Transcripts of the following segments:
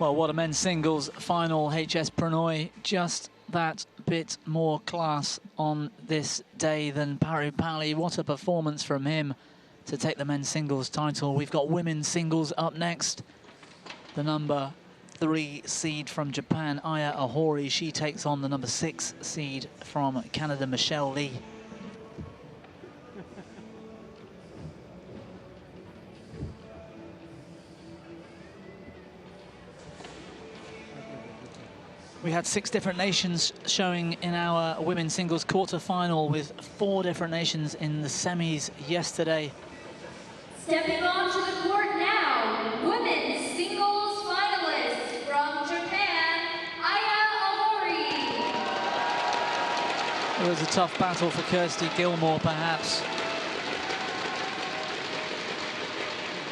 Well, what a men's singles final. HS Prinoy, just that bit more class on this day than Paripali. What a performance from him to take the men's singles title. We've got women's singles up next. The number 3 seed from Japan, Aya Ohori. She takes on the number 6 seed from Canada, Michelle Lee. We had 6 different nations showing in our women's singles quarter-final, with 4 different nations in the semis yesterday. Stepping onto the court now, women's singles finalist from Japan, Aya Ohori. It was a tough battle for Kirsty Gilmore, perhaps.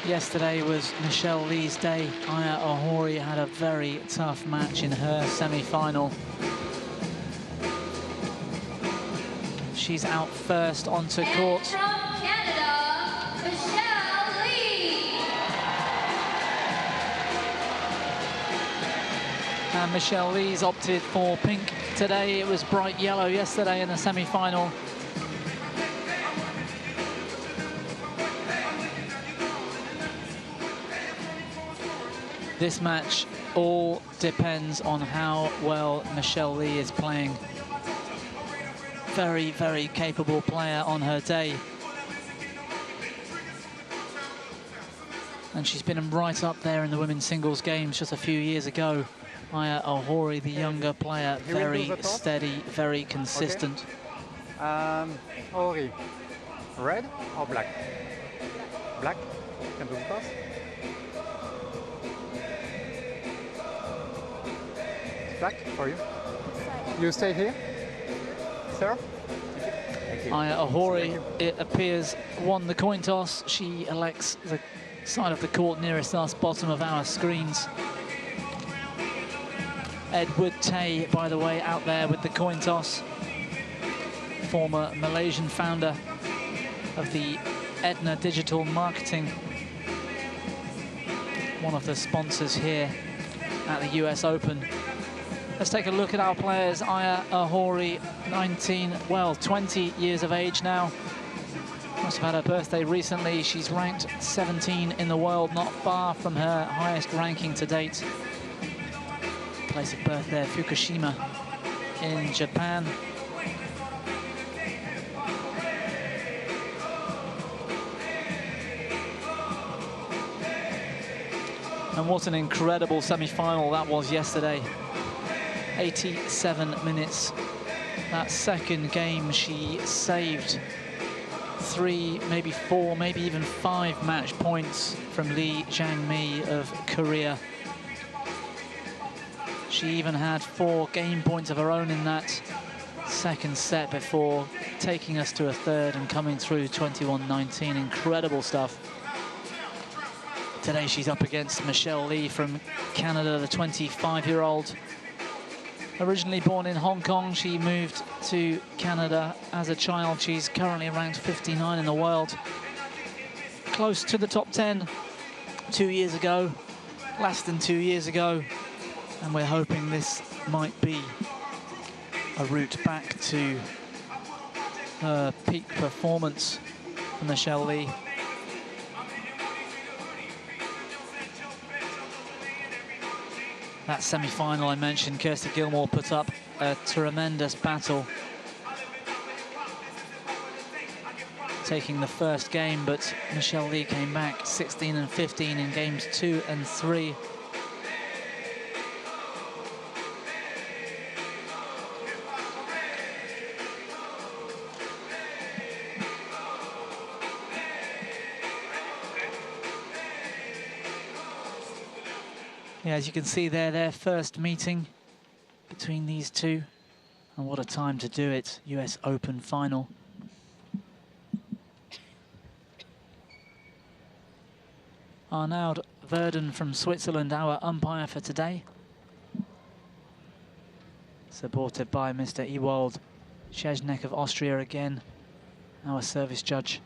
Yesterday was Michelle Lee's day. Aya Ohori had a very tough match in her semi-final. She's out first onto court. From Canada, Michelle Lee. And Michelle Lee's opted for pink today. It was bright yellow yesterday in the semi-final. This match all depends on how well Michelle Lee is playing. Very, very capable player on her day. And she's been right up there in the women's singles games just a few years ago. Aya Ohori, the younger player, very steady, very consistent. Okay. Ohori, red or black? Black? Can do the toss. Black for you. You stay here, sir. Thank you. Aya Ohori, it appears, won the coin toss. She elects the side of the court nearest us, bottom of our screens. Edward Tay, by the way, out there with the coin toss. Former Malaysian founder of the Edna Digital Marketing. One of the sponsors here at the US Open. Let's take a look at our players. Aya Ohori, 20 years of age now. Must have had her birthday recently. She's ranked 17 in the world, not far from her highest ranking to date. Place of birth there, Fukushima in Japan. And what an incredible semi-final that was yesterday. 87 minutes. That second game, she saved 3, maybe 4, maybe even 5 match points from Lee Jang-mi of Korea. She even had 4 game points of her own in that second set before taking us to a third and coming through 21-19. Incredible stuff. Today she's up against Michelle Lee from Canada, the 25-year-old. Originally born in Hong Kong, she moved to Canada as a child. She's currently ranked 59 in the world. Close to the top 10 2 years ago, less than 2 years ago. And we're hoping this might be a route back to her peak performance for Michelle Lee. That semi-final I mentioned, Kirsty Gilmore put up a tremendous battle, taking the first game, but Michelle Lee came back 16 and 15 in games 2 and 3. Yeah, as you can see there, their first meeting between these two. And what a time to do it, US Open final. Arnaud Verden from Switzerland, our umpire for today. Supported by Mr. Ewald Szczesnek of Austria again, our service judge.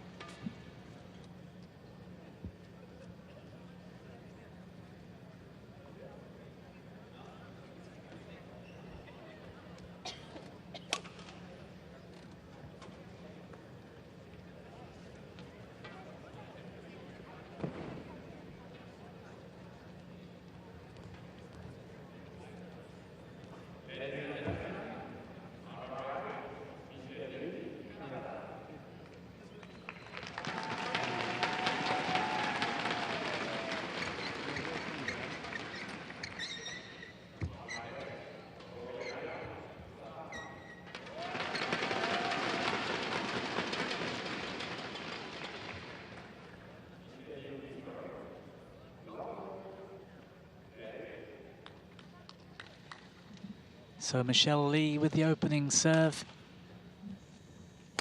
So Michelle Lee with the opening serve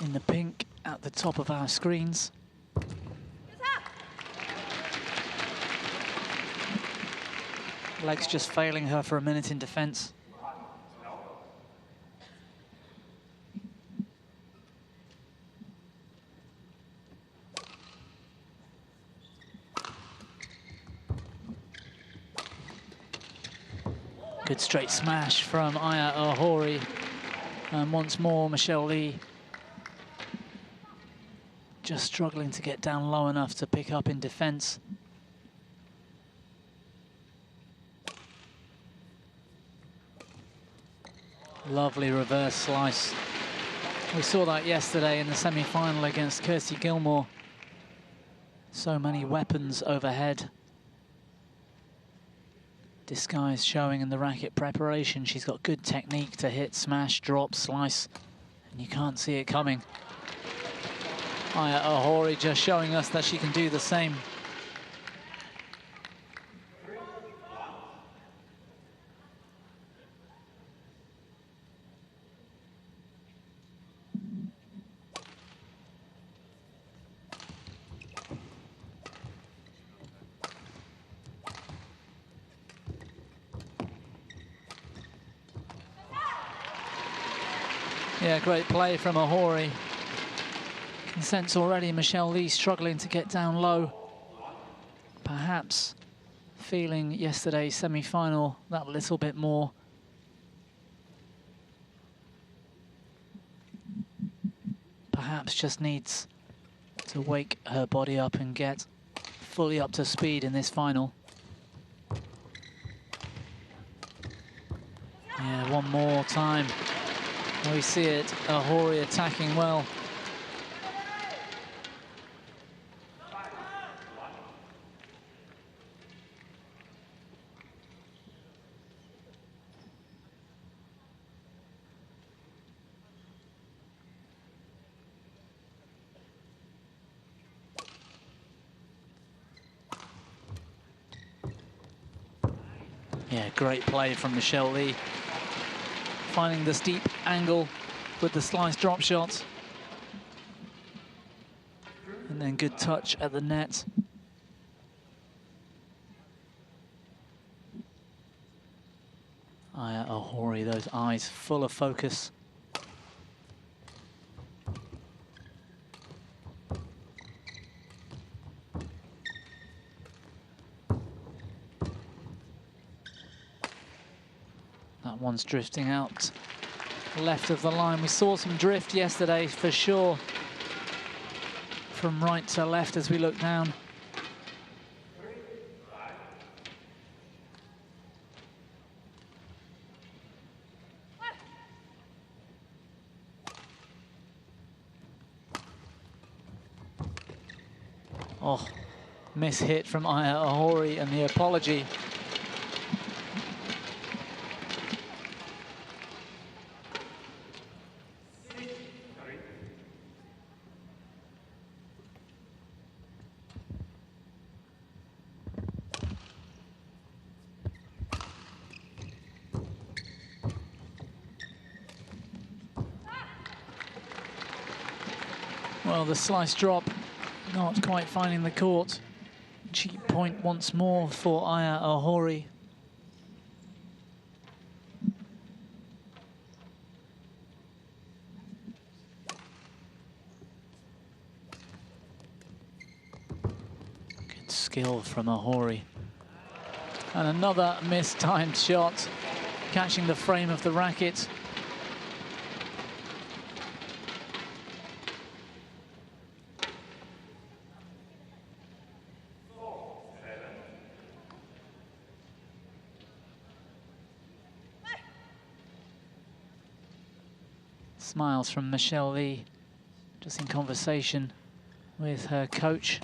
in the pink at the top of our screens. Legs just failing her for a minute in defense. Good straight smash from Aya Ohori. And once more, Michelle Lee just struggling to get down low enough to pick up in defense. Lovely reverse slice. We saw that yesterday in the semi-final against Kirsty Gilmore. So many weapons overhead. Disguise showing in the racket preparation. She's got good technique to hit, smash, drop, slice, and you can't see it coming. Aya Ohori just showing us that she can do the same. Yeah, great play from Ohori. You can sense already Michelle Lee struggling to get down low. Perhaps feeling yesterday's semi-final that little bit more. Perhaps just needs to wake her body up and get fully up to speed in this final. Yeah, one more time. We see it, Ohori attacking well. Yeah, great play from Michelle Lee. Finding the steep angle with the slice drop shot. And then good touch at the net. Aya Ohori, those eyes full of focus. That one's drifting out left of the line. We saw some drift yesterday for sure. From right to left as we look down. Oh, miss hit from Aya Ohori, and the apology. Well, the slice drop not quite finding the court. Cheap point once more for Aya Ohori. Good skill from Ohori. And another mistimed shot, catching the frame of the racket. Smiles from Michelle Lee, just in conversation with her coach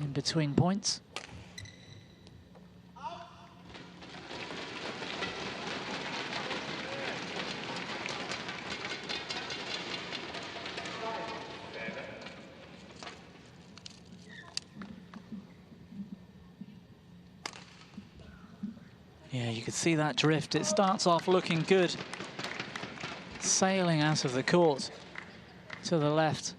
in between points. Yeah, you could see that drift. It starts off looking good. Sailing out of the court to the left.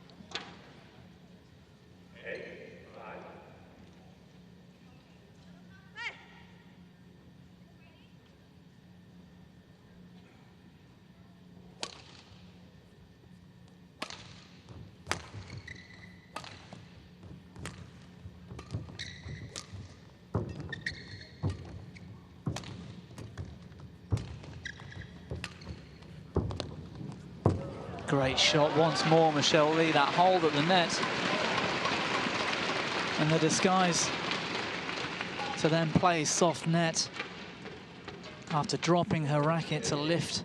Great shot once more, Michelle Lee. That hold at the net. And the disguise to then play soft net after dropping her racket to lift.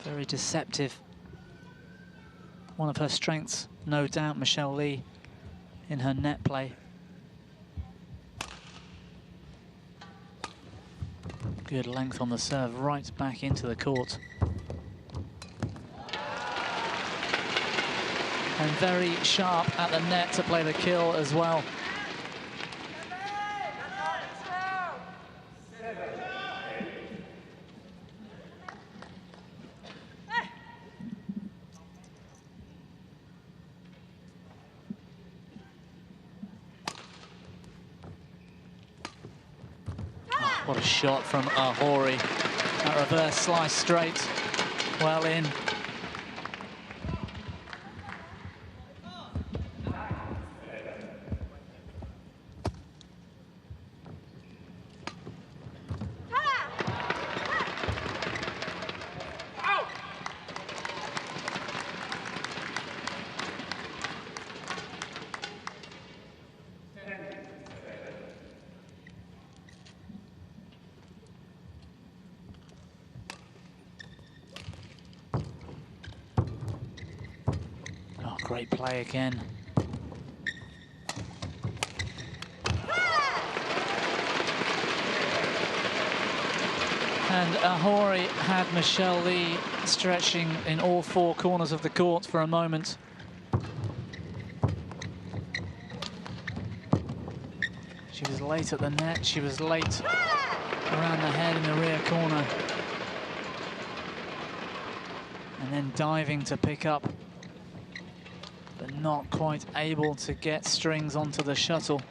Very deceptive. One of her strengths, no doubt, Michelle Lee, in her net play. Good length on the serve, right back into the court. And very sharp at the net to play the kill as well. Oh, what a shot from Ohori. That reverse slice straight, well in. Great play again. And Ohori had Michelle Lee stretching in all four corners of the court for a moment. She was late at the net, she was late around the head in the rear corner. And then diving to pick up, but not quite able to get strings onto the shuttle.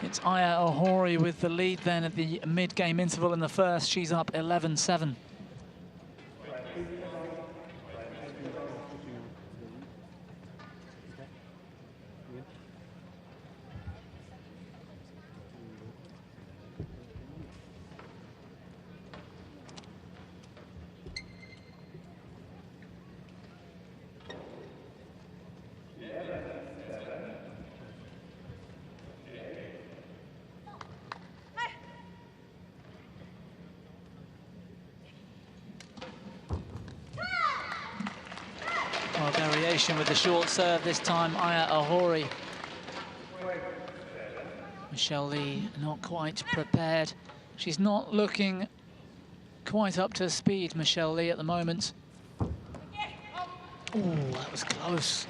It's Aya Ohori with the lead then at the mid-game interval in the first. She's up 11-7. Variation with the short serve this time, Aya Ohori. Michelle Lee not quite prepared. She's not looking quite up to speed, Michelle Lee, at the moment. Oh, that was close.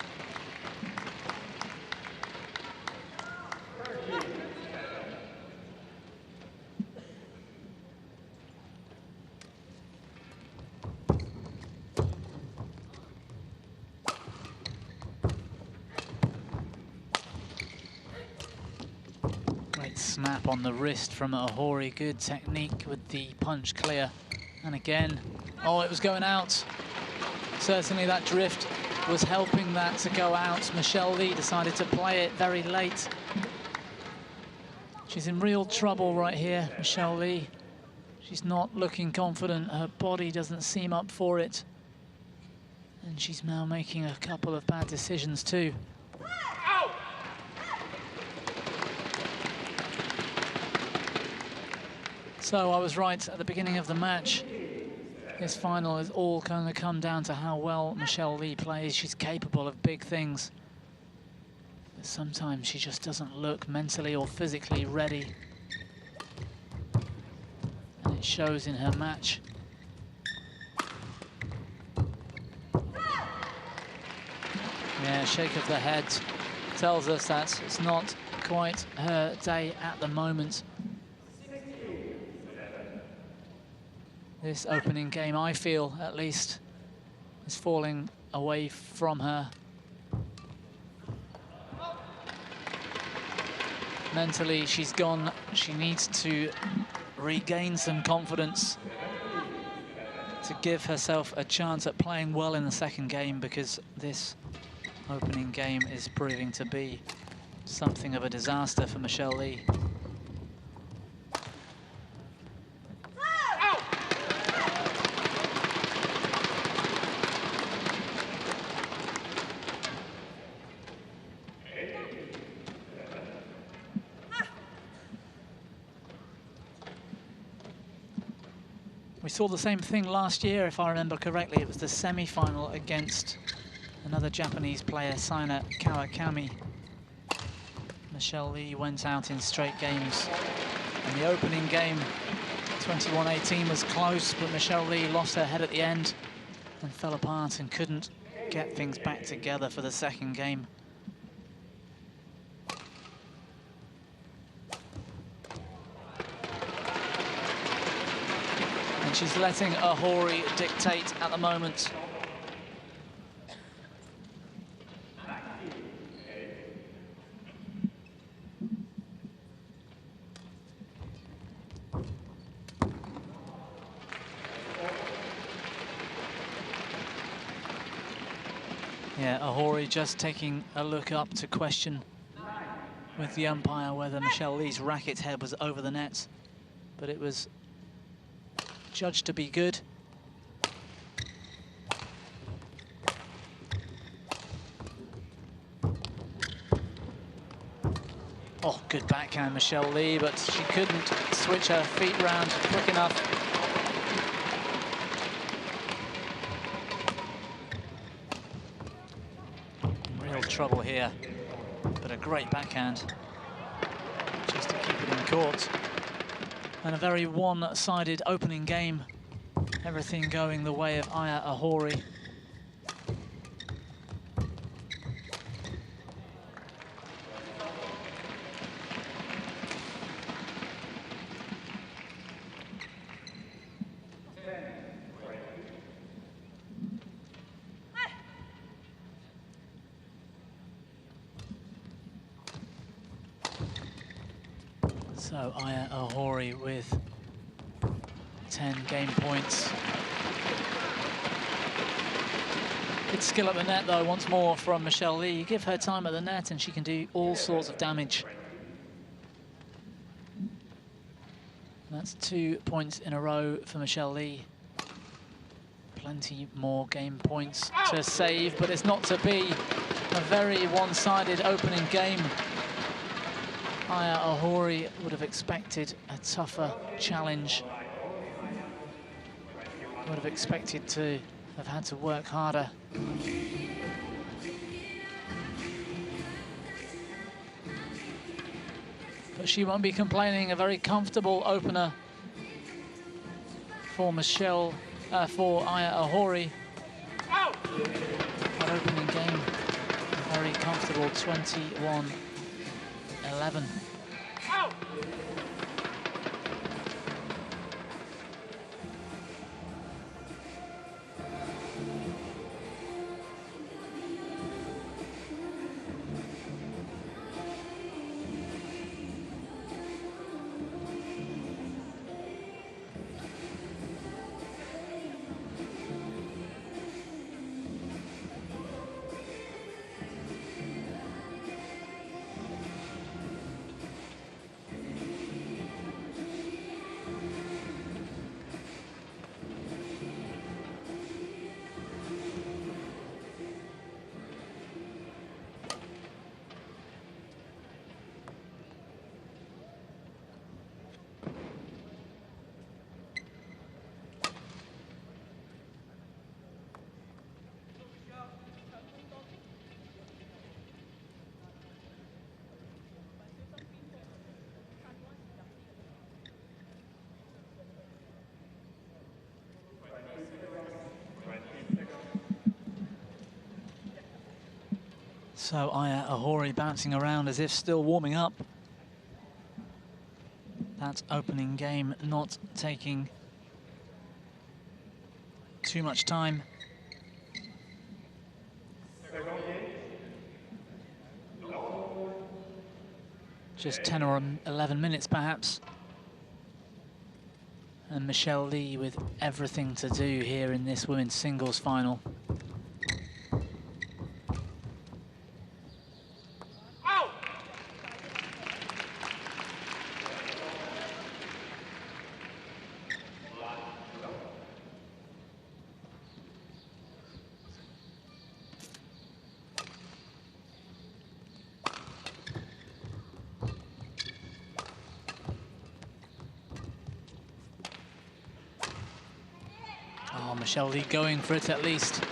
Snap on the wrist from Ohori. Good technique with the punch clear. And again, oh, it was going out. Certainly that drift was helping that to go out. Michelle Lee decided to play it very late. She's in real trouble right here, Michelle Lee. She's not looking confident. Her body doesn't seem up for it. And she's now making a couple of bad decisions too. So I was right at the beginning of the match. This final is all going to come down to how well Michelle Lee plays. She's capable of big things. But sometimes she just doesn't look mentally or physically ready. And it shows in her match. Yeah, shake of the head tells us that it's not quite her day at the moment. This opening game, I feel at least, is falling away from her. Mentally, she's gone. She needs to regain some confidence to give herself a chance at playing well in the second game, because this opening game is proving to be something of a disaster for Michelle Lee. We saw the same thing last year, if I remember correctly. It was the semi-final against another Japanese player, Saina Kawakami. Michelle Lee went out in straight games. And the opening game, 21-18, was close, but Michelle Lee lost her head at the end and fell apart and couldn't get things back together for the second game. And she's letting Ohori dictate at the moment. Yeah, Ohori just taking a look up to question with the umpire whether Michelle Lee's racket head was over the net, but it was judged to be good. Oh, good backhand, Michelle Lee, but she couldn't switch her feet round quick enough. Real trouble here, but a great backhand just to keep it in court. And a very one-sided opening game. Everything going the way of Aya Ohori. So Aya Ohori with 10 game points. Good skill at the net though, once more from Michelle Lee. You give her time at the net and she can do all sorts of damage. That's 2 points in a row for Michelle Lee. Plenty more game points to save, but it's not to be. A very one-sided opening game. Aya Ohori would have expected a tougher challenge. Would have expected to have had to work harder. But she won't be complaining. A very comfortable opener for for Aya Ohori. That opening game, very comfortable, 21-11. So Aya Ohori bouncing around as if still warming up. That opening game not taking too much time. Just 10 or 11 minutes perhaps. And Michelle Lee with everything to do here in this women's singles final. Michelle Lee going for it at least,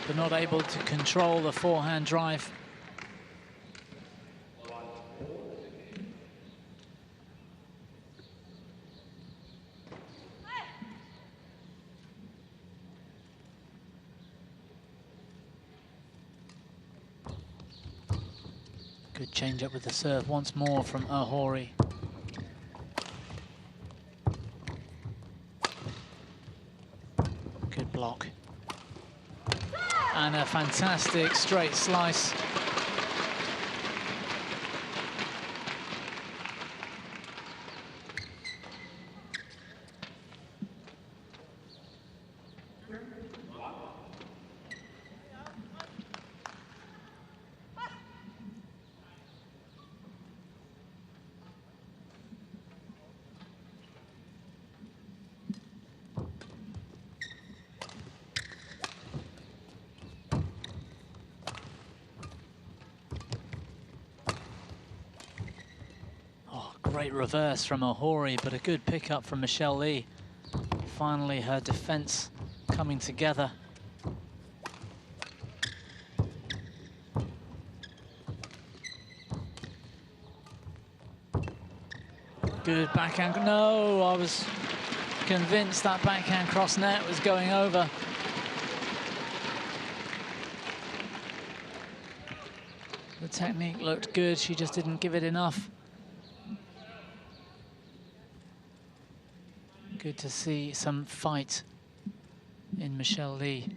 but not able to control the forehand drive. Good change up with the serve once more from Ohori. Block. And a fantastic straight slice. Great reverse from Ohori, but a good pickup from Michelle Lee. Finally, her defense coming together. Good backhand. No, I was convinced that backhand cross net was going over. The technique looked good, she just didn't give it enough. Good to see some fight in Michelle Lee.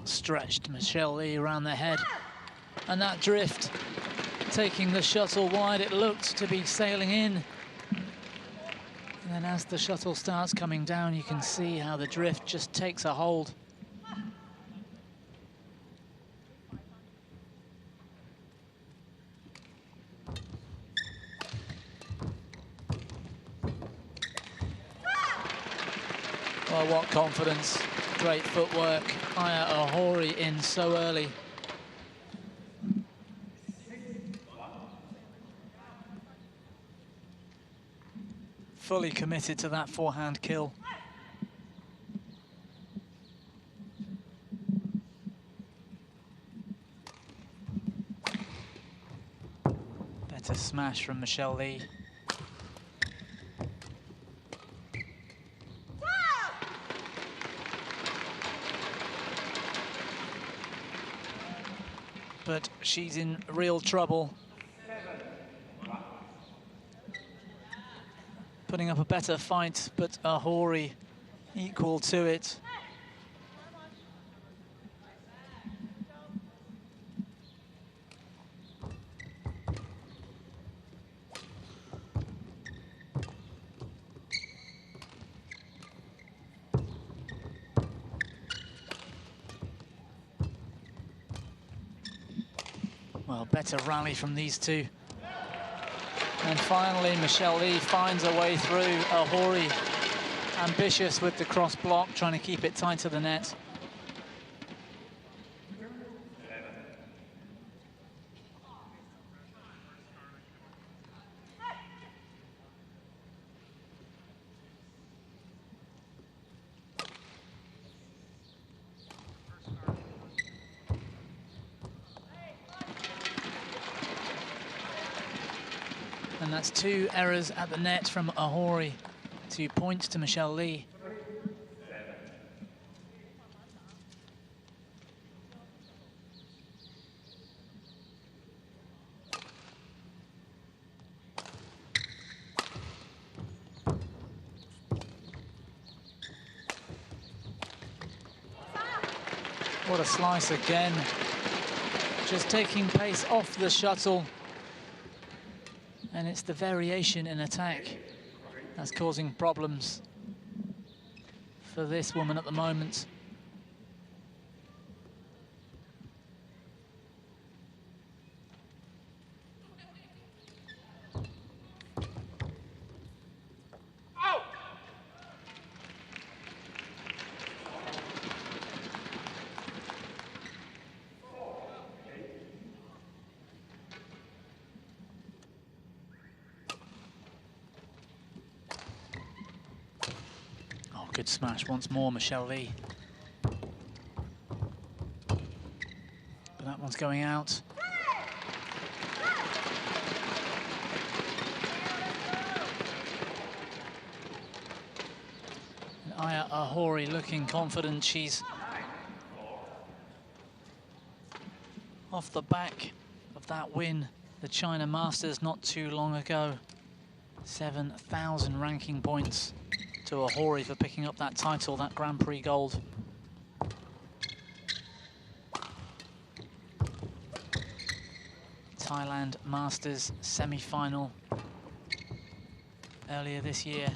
Stretched Michelle Lee around the head, and that drift taking the shuttle wide. It looked to be sailing in, and then as the shuttle starts coming down, you can see how the drift just takes a hold. Well, what confidence. Great footwork. Aya Ohori in so early. Fully committed to that forehand kill. Better smash from Michelle Lee. But she's in real trouble. Putting up a better fight, but Ohori equal to it. Well, better rally from these two. And finally, Michelle Lee finds a way through. Ohori, ambitious with the cross block, trying to keep it tight to the net. And that's 2 errors at the net from Ohori, 2 points to Michelle Lee. What a slice again. Just taking pace off the shuttle. And it's the variation in attack that's causing problems for this woman at the moment. Good smash once more, Michelle Lee. But that one's going out. And Aya Ohori looking confident. She's off the back of that win, the China Masters, not too long ago. 7,000 ranking points to Ohori for picking up that title, that Grand Prix gold. Thailand Masters semi-final earlier this year.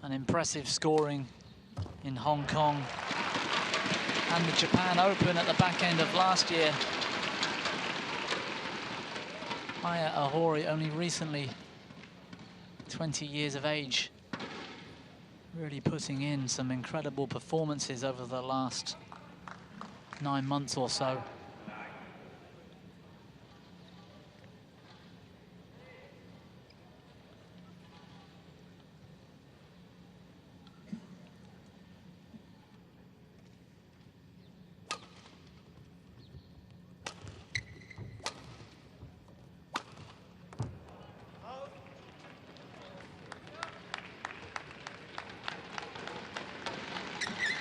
An impressive scoring in Hong Kong and the Japan Open at the back end of last year. Aya Ohori only recently 20 years of age, really putting in some incredible performances over the last 9 months or so.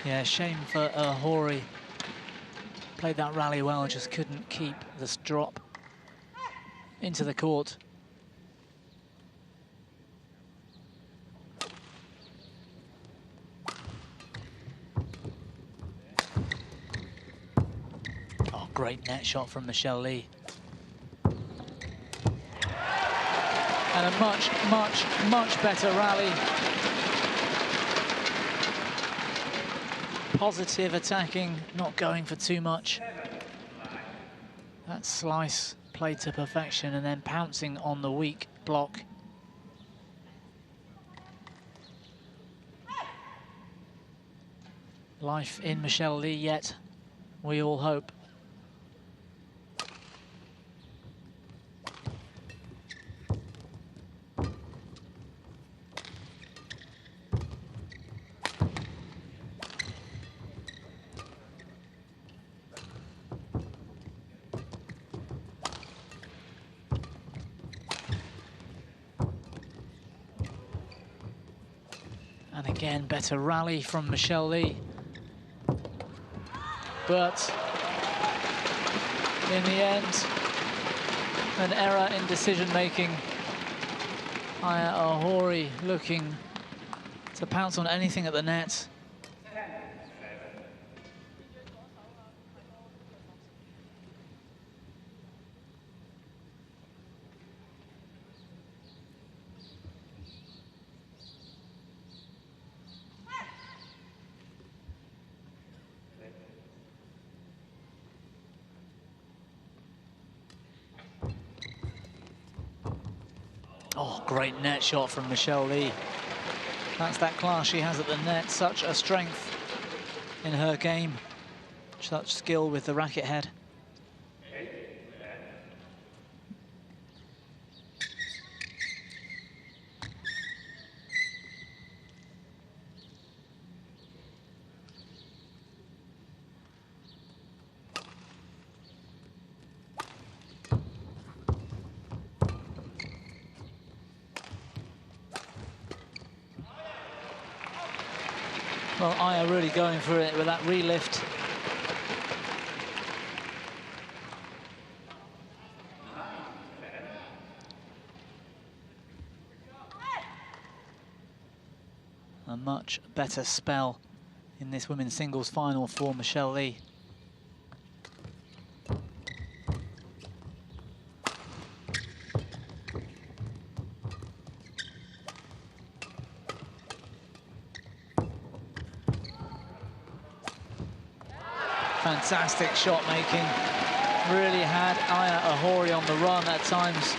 Yeah, shame for Ohori. Played that rally well, just couldn't keep this drop into the court. Oh, great net shot from Michelle Lee. And a much, much, much better rally. Positive attacking, not going for too much. That slice played to perfection and then pouncing on the weak block. Life in Michelle Lee yet, we all hope. And again, better rally from Michelle Lee. But in the end, an error in decision-making. Aya Ohori looking to pounce on anything at the net. Oh, great net shot from Michelle Lee. That's that class she has at the net, such a strength in her game, such skill with the racket head. Well, Aya really going for it with that relift. A much better spell in this women's singles final for Michelle Lee. Fantastic shot making. Really had Aya Ohori on the run at times.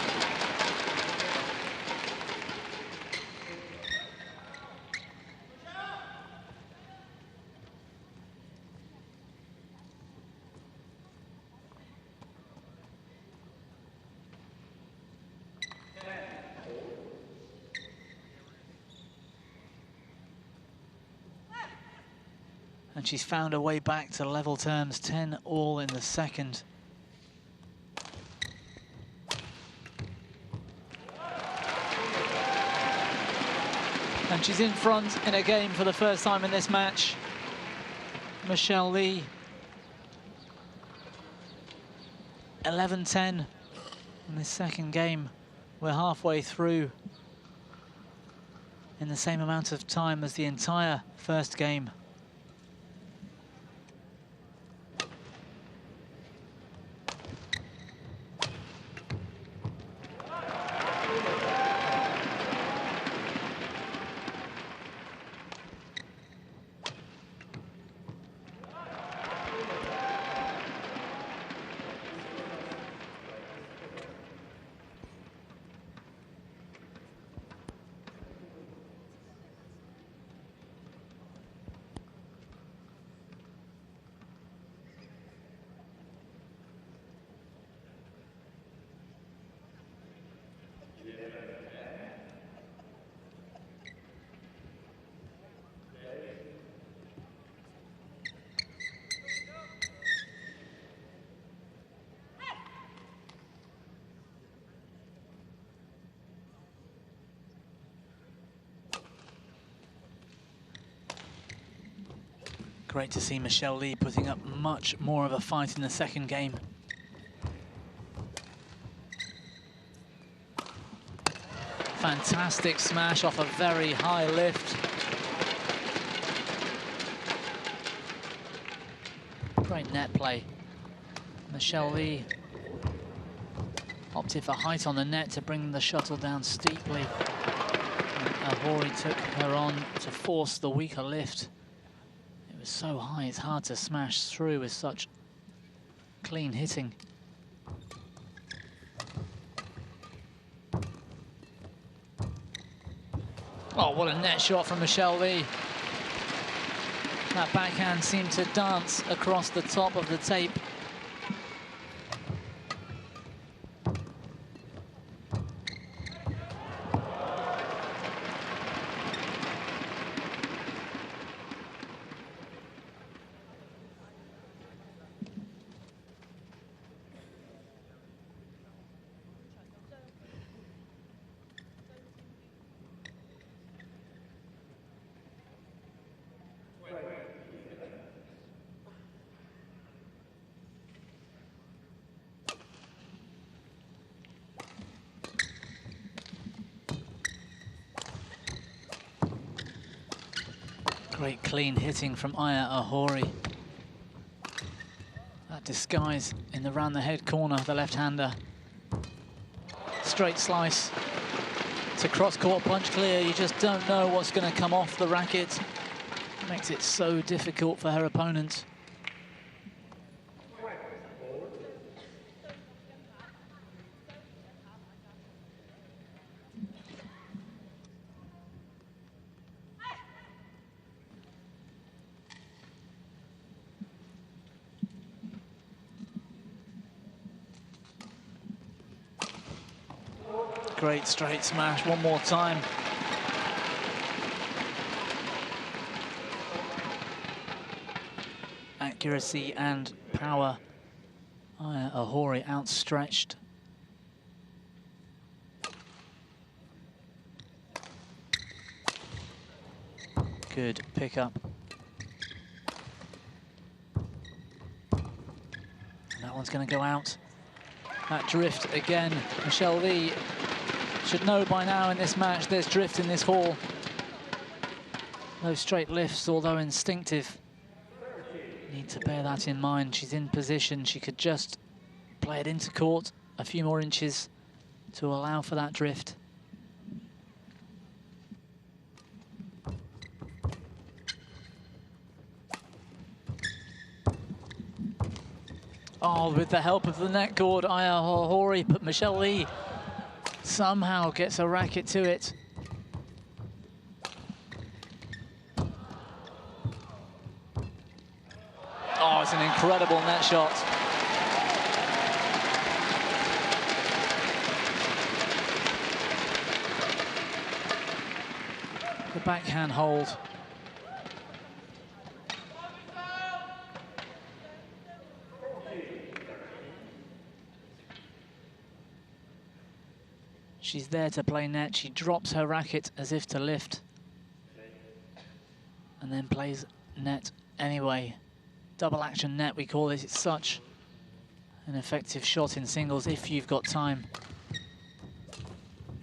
And she's found her way back to level terms, 10-all in the second. And she's in front in a game for the first time in this match. Michelle Lee. 11-10 in this second game. We're halfway through in the same amount of time as the entire first game. Great to see Michelle Lee putting up much more of a fight in the second game. Fantastic smash off a very high lift. Great net play. Michelle Lee opted for height on the net to bring the shuttle down steeply. And Ohori took her on to force the weaker lift. It was so high, it's hard to smash through with such clean hitting. Oh, what a net shot from Michelle Lee. That backhand seemed to dance across the top of the tape. Great clean hitting from Aya Ohori. That disguise in the round the head corner, the left-hander. Straight slice to cross-court punch clear. You just don't know what's going to come off the racket. Makes it so difficult for her opponent. Great straight smash, one more time. Accuracy and power. Ohori outstretched. Good pickup. That one's going to go out. That drift again. Michelle Lee should know by now in this match there's drift in this hall. Those straight lifts, although instinctive, need to bear that in mind. She's in position. She could just play it into court a few more inches to allow for that drift. Oh, with the help of the net cord, Ohori, but Michelle Lee somehow gets a racket to it. Oh, it's an incredible net shot. The backhand hold. She's there to play net. She drops her racket as if to lift. And then plays net anyway. Double action net, we call it. It's such an effective shot in singles if you've got time.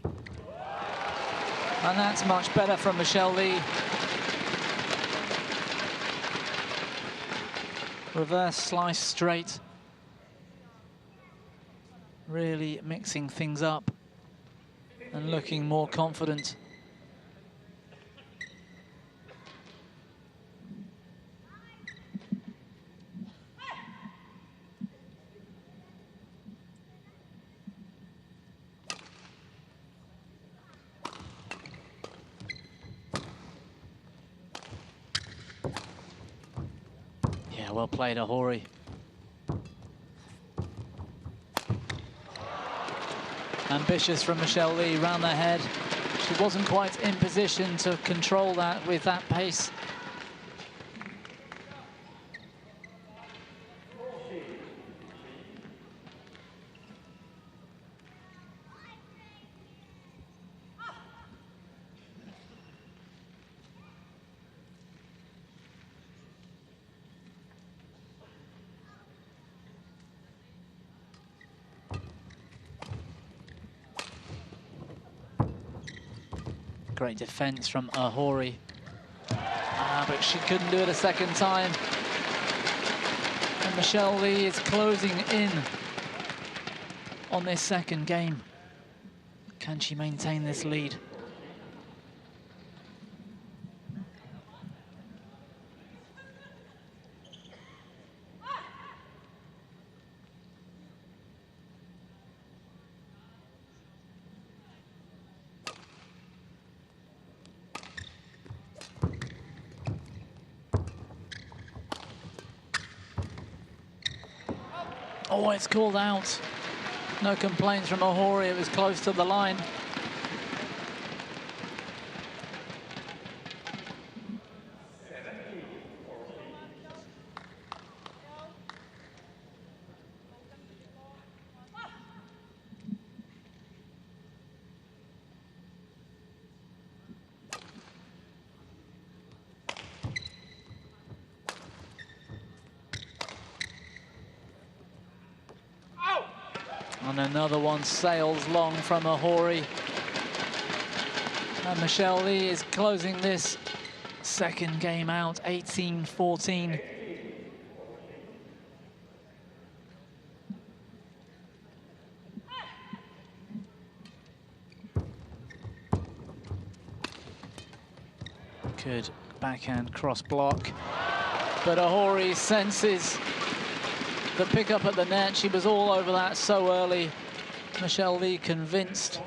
And that's much better from Michelle Lee. Reverse slice straight. Really mixing things up and looking more confident. Yeah, well played, Ohori. Ambitious from Michelle Lee, round the head. She wasn't quite in position to control that with that pace. Great defense from Ohori. But she couldn't do it a second time. And Michelle Lee is closing in on this second game. Can she maintain this lead? Oh, it's called out. No complaints from Ohori, it was close to the line. And another one sails long from Ohori. And Michelle Lee is closing this second game out, 18-14. Good backhand cross block. But Ohori senses the pick up at the net. She was all over that so early. Michelle Lee convinced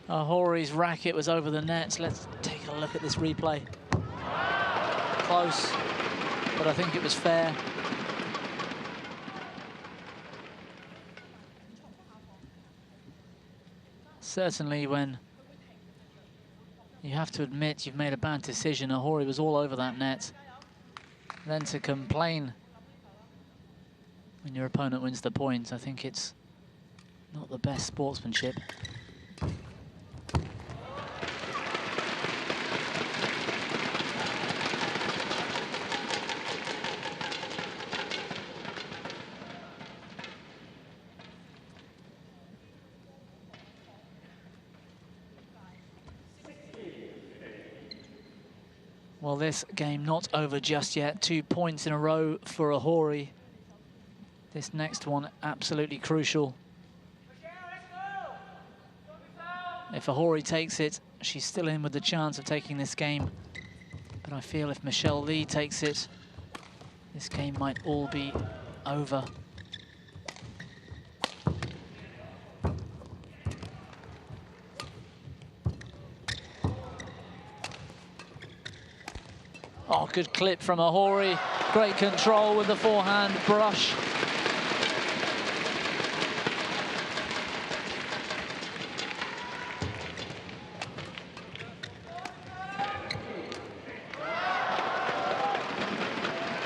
Ohori's racket was over the net. Let's take a look at this replay. Close, but I think it was fair. Certainly when you have to admit you've made a bad decision. Ohori was all over that net. Then to complain when your opponent wins the point, I think it's not the best sportsmanship. Well, this game not over just yet. 2 points in a row for Ohori. This next one absolutely crucial. If Ohori takes it, she's still in with the chance of taking this game. But I feel if Michelle Lee takes it, this game might all be over. Oh, good clip from Ohori. Great control with the forehand brush.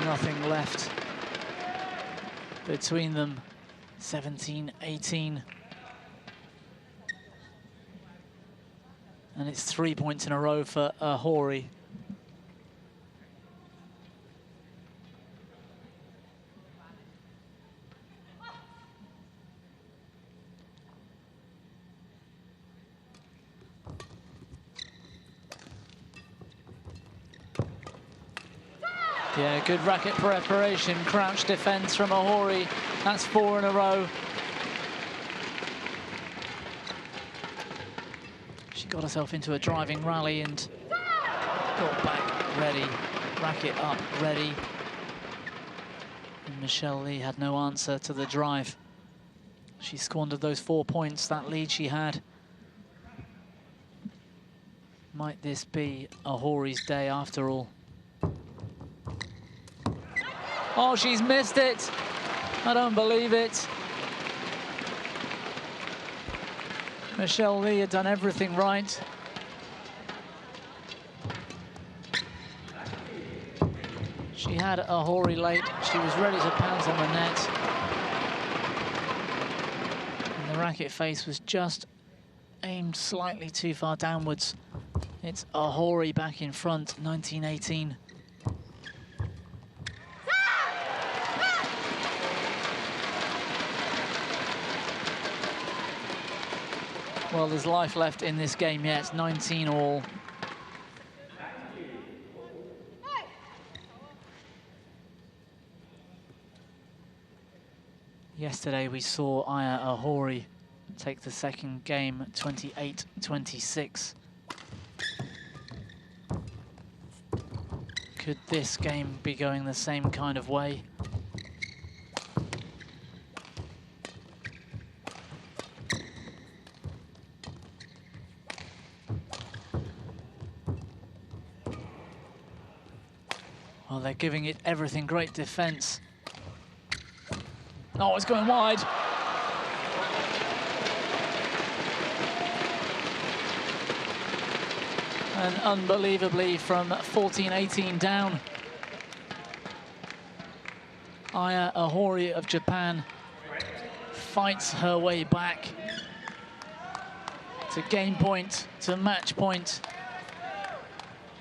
Nothing left between them. 17-18. And it's 3 points in a row for Ohori. Yeah, good racket preparation, crouch defense from Ohori. That's 4 in a row. She got herself into a driving rally and got back ready, racket up ready. And Michelle Lee had no answer to the drive. She squandered those 4 points, that lead she had. Might this be Ohori's day after all? Oh, she's missed it. I don't believe it. Michelle Lee had done everything right. She had Ohori late. She was ready to pounce on the net. And the racket face was just aimed slightly too far downwards. It's Ohori back in front, 19-18. Well, there's life left in this game yet, 19 all. Yesterday we saw Aya Ohori take the second game, 28-26. Could this game be going the same kind of way? Well, they're giving it everything. Great defense. Oh, it's going wide. And unbelievably, from 14-18 down, Aya Ohori of Japan fights her way back to game point, to match point,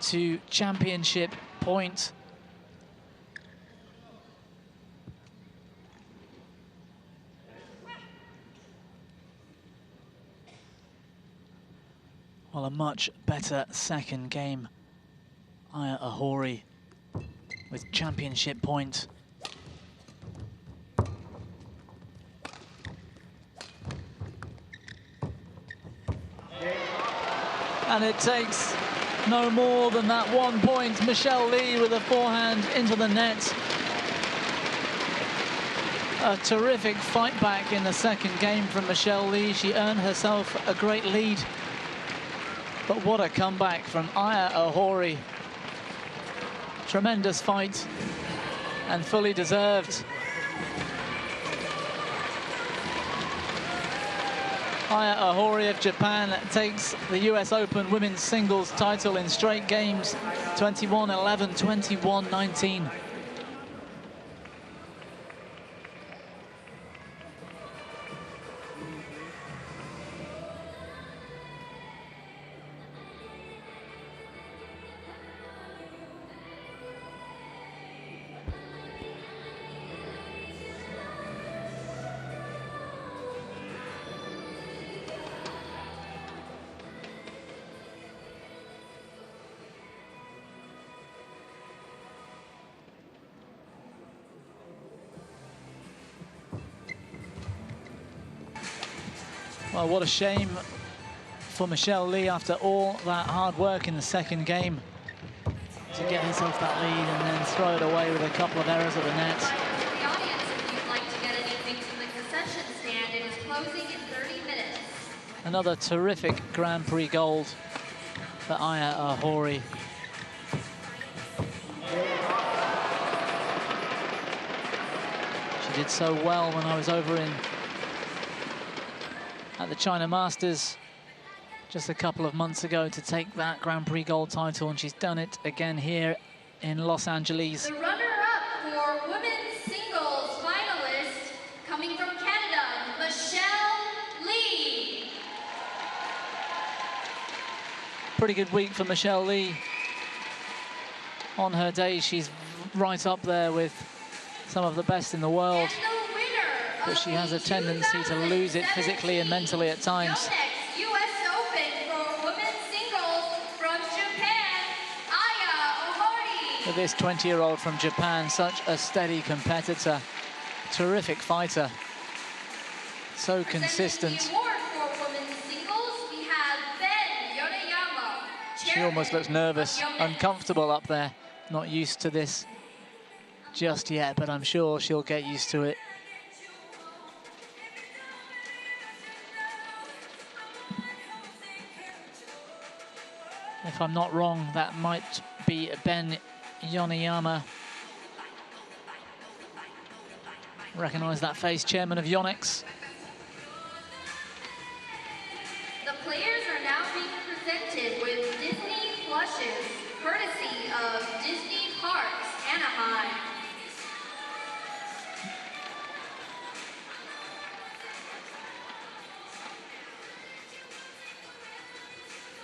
to championship point. Well, a much better second game. Aya Ohori with championship point. And it takes no more than that 1 point. Michelle Lee with a forehand into the net. A terrific fight back in the second game from Michelle Lee. She earned herself a great lead. But what a comeback from Aya Ohori. Tremendous fight and fully deserved. Aya Ohori of Japan takes the US Open women's singles title in straight games, 21-11, 21-19. Well, what a shame for Michelle Lee after all that hard work in the second game to get herself that lead and then throw it away with a couple of errors at the net. The audience, if you'd like to get anything from the concession stand, it is closing in 30 minutes. Another terrific Grand Prix gold for Aya Ohori. She did so well when I was over at the China Masters just a couple of months ago to take that Grand Prix gold title, and she's done it again here in Los Angeles. The runner-up for women's singles finalist coming from Canada, Michelle Lee. Pretty good week for Michelle Lee. On her day, she's right up there with some of the best in the world. But she has a tendency to lose it physically and mentally at times. Yonex US Open for women's singles from Japan, Aya Ohori. With this 20-year-old from Japan, such a steady competitor, terrific fighter, so consistent. The award for women's singles, we have Ben Yoneyama. She almost looks nervous, uncomfortable up there, not used to this just yet, but I'm sure she'll get used to it. If I'm not wrong, that might be Ben Yoneyama. Recognize that face, chairman of Yonex. The players are now being presented with Disney plushes, courtesy of Disney Parks, Anaheim.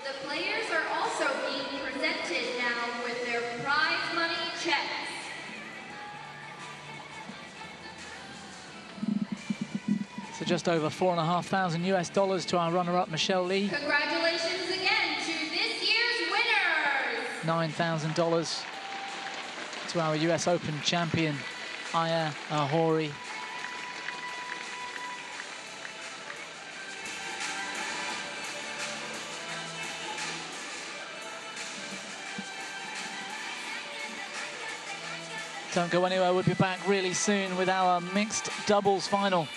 The players are also being presented now with their prize money checks. So just over $4,500 US to our runner-up, Michelle Lee. Congratulations again to this year's winners. $9,000 to our US Open champion, Aya Ohori. Don't go anywhere, we'll be back really soon with our mixed doubles final.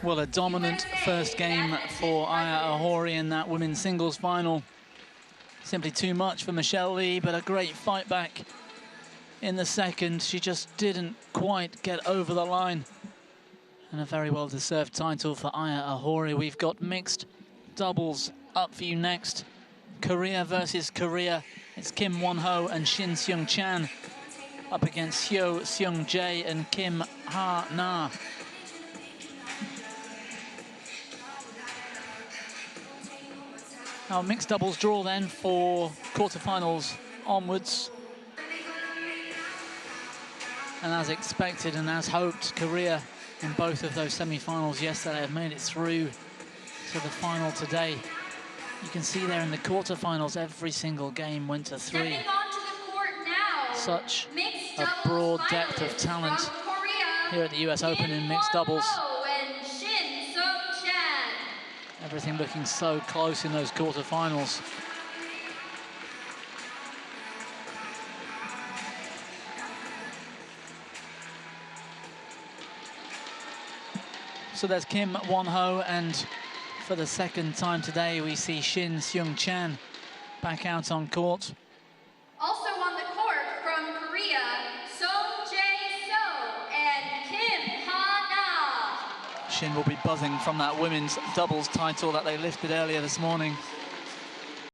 Well, a dominant first game for Aya Ohori in that women's singles final. Simply too much for Michelle Lee, but a great fight back in the second. She just didn't quite get over the line. And a very well-deserved title for Aya Ohori. We've got mixed doubles up for you next. Korea versus Korea. It's Kim Won-ho and Shin Seung-chan up against Hyo Seung-jae and Kim Ha-na. Our mixed doubles draw then for quarterfinals onwards. And as expected and as hoped, Korea in both of those semi-finals yesterday have made it through to the final today. You can see there in the quarterfinals, every single game went to 3. Such a broad depth of talent here at the US Open in mixed doubles. Everything looking so close in those quarterfinals. So there's Kim Won-ho, and for the second time today, we see Shin Seung-chan back out on court. Also on the court from Korea, Song-jae So and Kim Ha-na. Shin will be buzzing from that women's doubles title that they lifted earlier this morning.